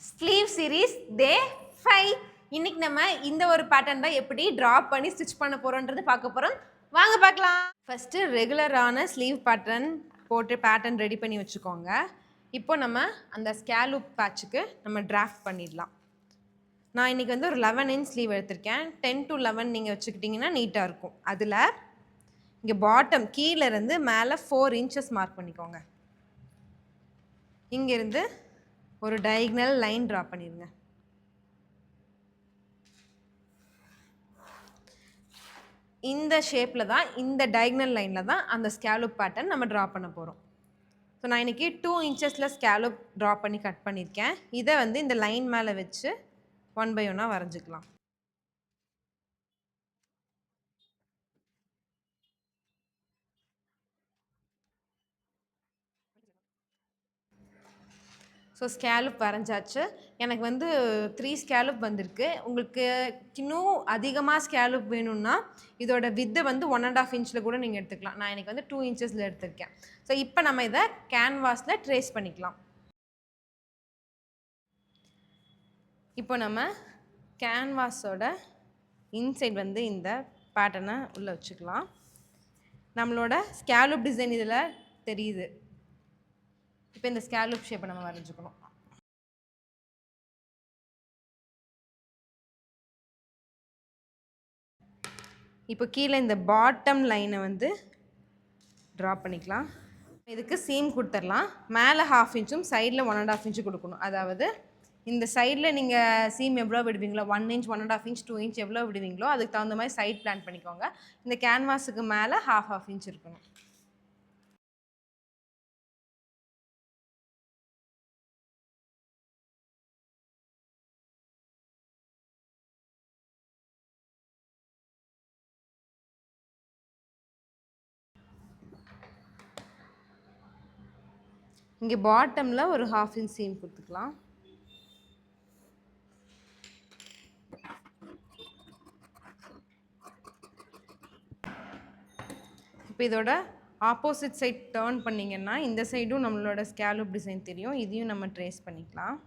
Sleeve series டே 5. இன்னைக்கு நம்ம இந்த ஒரு பேட்டர்ன் தான் எப்படி ட்ரா பண்ணி ஸ்டிச் பண்ண போறோம்ன்றது பார்க்க போறோம். வாங்க பார்க்கலாம். ஃபர்ஸ்ட் ரெகுலரான ஸ்லீவ் போட்டு பேட்டர்ன் ரெடி பண்ணி வச்சுக்கோங்க. இப்போ நம்ம அந்த ஸ்கேலூப் பேட்சுக்கு நம்ம டிராஃப்ட் பண்ணிடலாம். நான் இன்னைக்கு வந்து ஒரு 11 இன்ச் ஸ்லீவ் எடுத்திருக்கேன். 10 to 11 நீங்கள் வச்சுக்கிட்டிங்கன்னா நீட்டாக இருக்கும். அதில் இங்கே பாட்டம் கீழே இருந்து மேலே 4 inches மார்க் பண்ணிக்கோங்க. இங்கேருந்து ஒரு டயகனல் லைன் ட்ரா பண்ணிடுங்க. இந்த ஷேப்பில் தான், இந்த டயகனல் லைனில் தான் அந்த ஸ்கேலூப் பேட்டர்ன் நம்ம ட்ரா பண்ண போகிறோம். ஸோ நான் இன்றைக்கி 2 inches ஸ்கேலூப் ட்ரா பண்ணி கட் பண்ணியிருக்கேன். இதை வந்து இந்த லைன் மேலே வச்சு 1 by 1 வரைஞ்சிக்கலாம். ஸோ ஸ்கேலூப் வரைஞ்சாச்சு. எனக்கு வந்து 3 ஸ்கேலூப் வந்திருக்கு. உங்களுக்கு இன்னும் அதிகமாக ஸ்கேலூப் வேணும்னா இதோட வித்தை வந்து 1.5 inch கூட நீங்கள் எடுத்துக்கலாம். நான் எனக்கு வந்து 2 inches எடுத்திருக்கேன். ஸோ இப்போ நம்ம இதை கேன்வாஸில் ட்ரேஸ் பண்ணிக்கலாம். இப்போ நம்ம கேன்வாஸோட இன்சைட் வந்து இந்த பேட்டர்னை உள்ளே வச்சுக்கலாம். நம்மளோட ஸ்கேலூப் டிசைன் இதில் தெரியுது. இப்போ இந்த ஸ்கேலூப் ஷேப்பை நம்ம வரைஞ்சிக்கணும். இப்போ கீழே இந்த பாட்டம் லைனை வந்து ட்ரா பண்ணிக்கலாம். இதுக்கு சீம் கொடுத்துடலாம். மேலே 1/2 inch சைடில் 1.5 inch கொடுக்கணும். அதாவது இந்த சைடில் நீங்கள் சீம் எவ்வளோ விடுவீங்களோ 1 inch 1.5 inch 2 inch எவ்வளோ விடுவீங்களோ அதுக்கு தகுந்த மாதிரி சைட் பிளான் பண்ணிக்கோங்க. இந்த கேன்வாஸுக்கு மேலே 1/2 inch இருக்கணும். இங்கே பாட்டமில் ஒரு 1/2 inch சீம் கொடுத்துக்கலாம். இப்போ இதோட ஆப்போசிட் சைட் டேர்ன் பண்ணிங்கன்னா இந்த சைடும் நம்மளோட ஸ்கேலூப் டிசைன் தெரியும். இதையும் நம்ம ட்ரேஸ் பண்ணிக்கலாம்.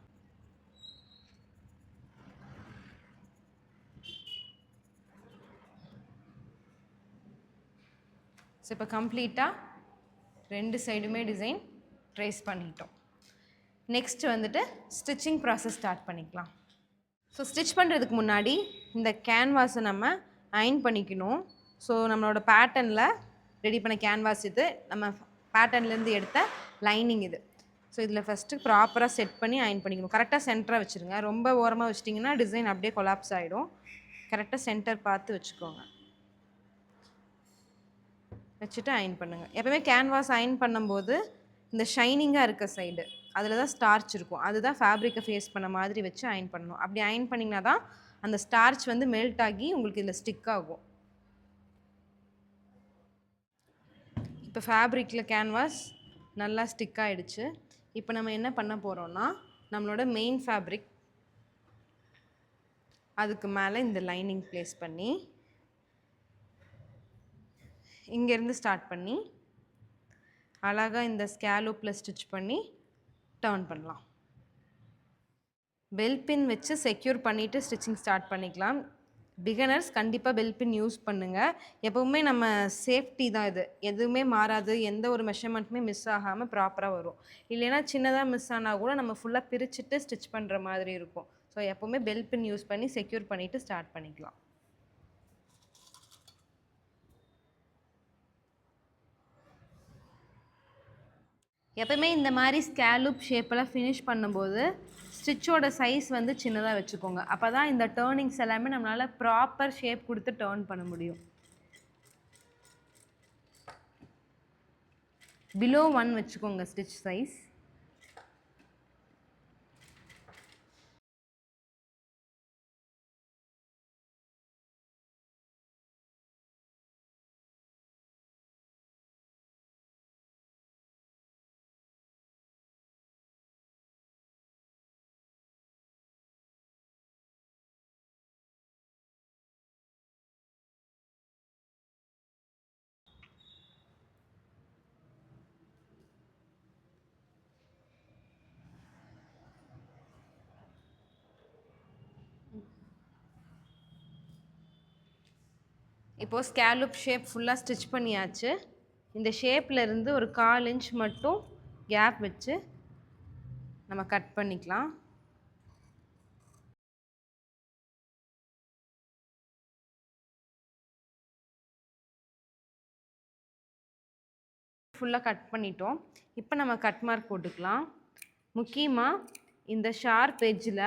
ஸோ இப்போ கம்ப்ளீட்டாக 2 சைடுமே டிசைன் ட்ரேஸ் பண்ணிட்டோம். நெக்ஸ்ட் வந்துட்டு ஸ்டிச்சிங் ப்ராசஸ் ஸ்டார்ட் பண்ணிக்கலாம். ஸோ ஸ்டிச் பண்ணுறதுக்கு முன்னாடி இந்த கேன்வாஸை நம்ம அயன் பண்ணிக்கணும். ஸோ நம்மளோட பேட்டர்னில் ரெடி பண்ண கேன்வாஸ் இது, நம்ம பேட்டர்ன்லேருந்து எடுத்த லைனிங் இது. ஸோ இதில் ஃபஸ்ட்டு ப்ராப்பராக செட் பண்ணி அயன் பண்ணிக்கணும். கரெக்டாக சென்டராக வச்சுருங்க. ரொம்ப ஓரமாக வச்சிட்டிங்கன்னா டிசைன் அப்படியே கொலாப்ஸ் ஆகிடும். கரெக்டாக சென்டர் பார்த்து வச்சுக்கோங்க. வச்சுட்டு அயன் பண்ணுங்கள். எப்போவுமே கேன்வாஸ் அயன் பண்ணும்போது இந்த ஷைனிங்காக இருக்க சைடு அதில் தான் ஸ்டார்ச் இருக்கும். அதுதான் ஃபேப்ரிக்கை ஃபேஸ் பண்ண மாதிரி வச்சு அயன் பண்ணணும். அப்படி அயன் பண்ணிங்கன்னா தான் அந்த ஸ்டார்ச் வந்து மெல்ட் ஆகி உங்களுக்கு இதில் ஸ்டிக் ஆகும். இப்போ ஃபேப்ரிக்கில் கேன்வாஸ் நல்லா ஸ்டிக் ஆகிடுச்சு. இப்போ நம்ம என்ன பண்ண போகிறோன்னா நம்மளோட மெயின் ஃபேப்ரிக் அதுக்கு மேலே இந்த லைனிங் ப்ளேஸ் பண்ணி இங்கேருந்து ஸ்டார்ட் பண்ணி அழகாக இந்த ஸ்கேலூப்பில் ஸ்டிச் பண்ணி டர்ன் பண்ணலாம். பெல் பின் வச்சு செக்யூர் பண்ணிவிட்டு ஸ்டிச்சிங் ஸ்டார்ட் பண்ணிக்கலாம். பிகினர்ஸ் கண்டிப்பாக பெல் பின் யூஸ் பண்ணுங்கள். எப்போவுமே நம்ம சேஃப்டி தான் இது. எதுவுமே மாறாது. எந்த ஒரு மெஷர்மெண்ட்டுமே மிஸ் ஆகாமல் ப்ராப்பராக வரும். இல்லைன்னா சின்னதாக மிஸ் ஆனால் கூட நம்ம ஃபுல்லாக பிரிச்சுட்டு ஸ்டிச் பண்ணுற மாதிரி இருக்கும். ஸோ எப்போவுமே பெல் பின் யூஸ் பண்ணி செக்யூர் பண்ணிவிட்டு ஸ்டார்ட் பண்ணிக்கலாம். எப்போவுமே இந்த மாதிரி ஸ்கேலூப் ஷேப்பெல்லாம் ஃபினிஷ் பண்ணும்போது ஸ்டிச்சோட சைஸ் வந்து சின்னதாக வச்சுக்கோங்க. அப்போ தான் இந்த டேர்னிங்ஸ் எல்லாமே நம்மளால் ப்ராப்பர் ஷேப் கொடுத்து டேர்ன் பண்ண முடியும். பிலோ 1 வச்சுக்கோங்க ஸ்டிச் சைஸ். இப்போது ஸ்கேலப் ஷேப் ஃபுல்லாக ஸ்டிச் பண்ணியாச்சு. இந்த ஷேப்பில் இருந்து ஒரு 1/4 இன்ச் மட்டும் கேப் வச்சு நம்ம கட் பண்ணிக்கலாம். ஃபுல்லாக கட் பண்ணிட்டோம். இப்போ நம்ம கட் மார்க் போட்டுக்கலாம். முக்கியமாக இந்த ஷார்ப் எட்ஜில்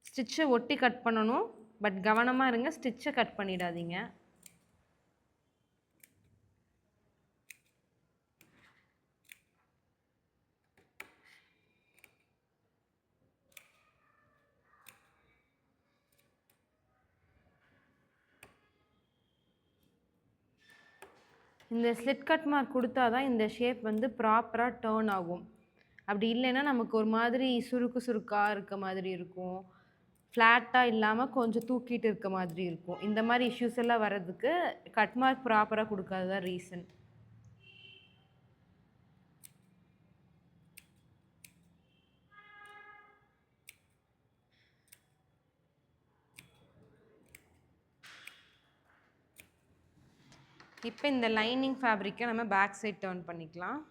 ஸ்டிச்சை ஒட்டி கட் பண்ணணும். பட் கவனமாக இருங்க, ஸ்டிச்சை கட் பண்ணிடாதீங்க. இந்த ஸ்லிட் கட் மார்க் கொடுத்தா தான் இந்த ஷேப் வந்து ப்ராப்பராக டேர்ன் ஆகும். அப்படி இல்லைன்னா நமக்கு ஒரு மாதிரி சுருக்காக இருக்க மாதிரி இருக்கும், ஃப்ளாட்டாக இல்லாமல் கொஞ்சம் தூக்கிட்டு இருக்க மாதிரி இருக்கும். இந்த மாதிரி இஷ்யூஸ் எல்லாம் வர்றதுக்கு கட் மார்க் ப்ராப்பராக கொடுக்காது தான் ரீசன். இப்போ இந்த லைனிங் ஃபேப்ரிக்கை நம்ம பேக் சைட் டர்ன் பண்ணிக்கலாம்.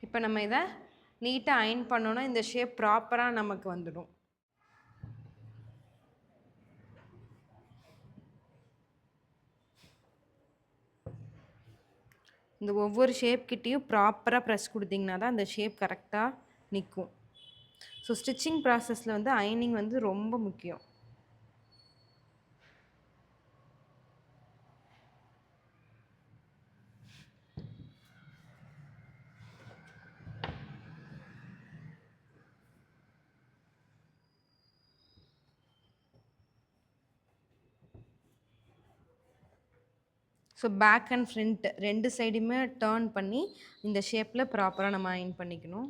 இப்போ நம்ம இதை நீட்டாக அயன் பண்ணோன்னா இந்த ஷேப் ப்ராப்பராக நமக்கு வந்துடும். இந்த ஒவ்வொரு ஷேப் கிட்டேயும் ப்ராப்பராக ப்ரெஸ் கொடுத்தீங்கன்னா தான் அந்த ஷேப் கரெக்டாக நிற்கும். ஸோ ஸ்டிச்சிங் ப்ராசஸில் வந்து அயனிங் வந்து ரொம்ப முக்கியம். ஸோ பேக் அண்ட் ஃப்ரண்ட் ரெண்டு சைடுமே டேர்ன் பண்ணி இந்த ஷேப்பில் ப்ராப்பராக நம்ம அயன் பண்ணிக்கணும்.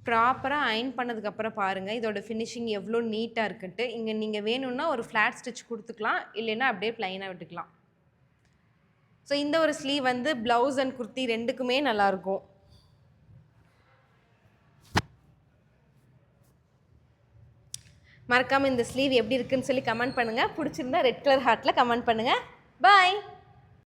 ப்ராப்பராக அயன் பண்ணதுக்கப்புறம் பாருங்கள் இதோட ஃபினிஷிங் எவ்வளோ நீட்டாக இருக்குன்ட்டு. இங்கே நீங்கள் வேணும்னா ஒரு ஃப்ளாட் ஸ்டிச் கொடுத்துக்கலாம், இல்லைன்னா அப்படியே ப்ளைனாக விட்டுக்கலாம். ஸோ இந்த ஒரு ஸ்லீவ் வந்து ப்ளவுஸ் அண்ட் குர்த்தி ரெண்டுக்குமே நல்லாயிருக்கும். மறக்காமல் இந்த ஸ்லீவ் எப்படி இருக்குன்னு சொல்லி கமெண்ட் பண்ணுங்கள். பிடிச்சிருந்தா ரெட் கலர் ஹார்ட்டில் கமெண்ட் பண்ணுங்கள். பாய்.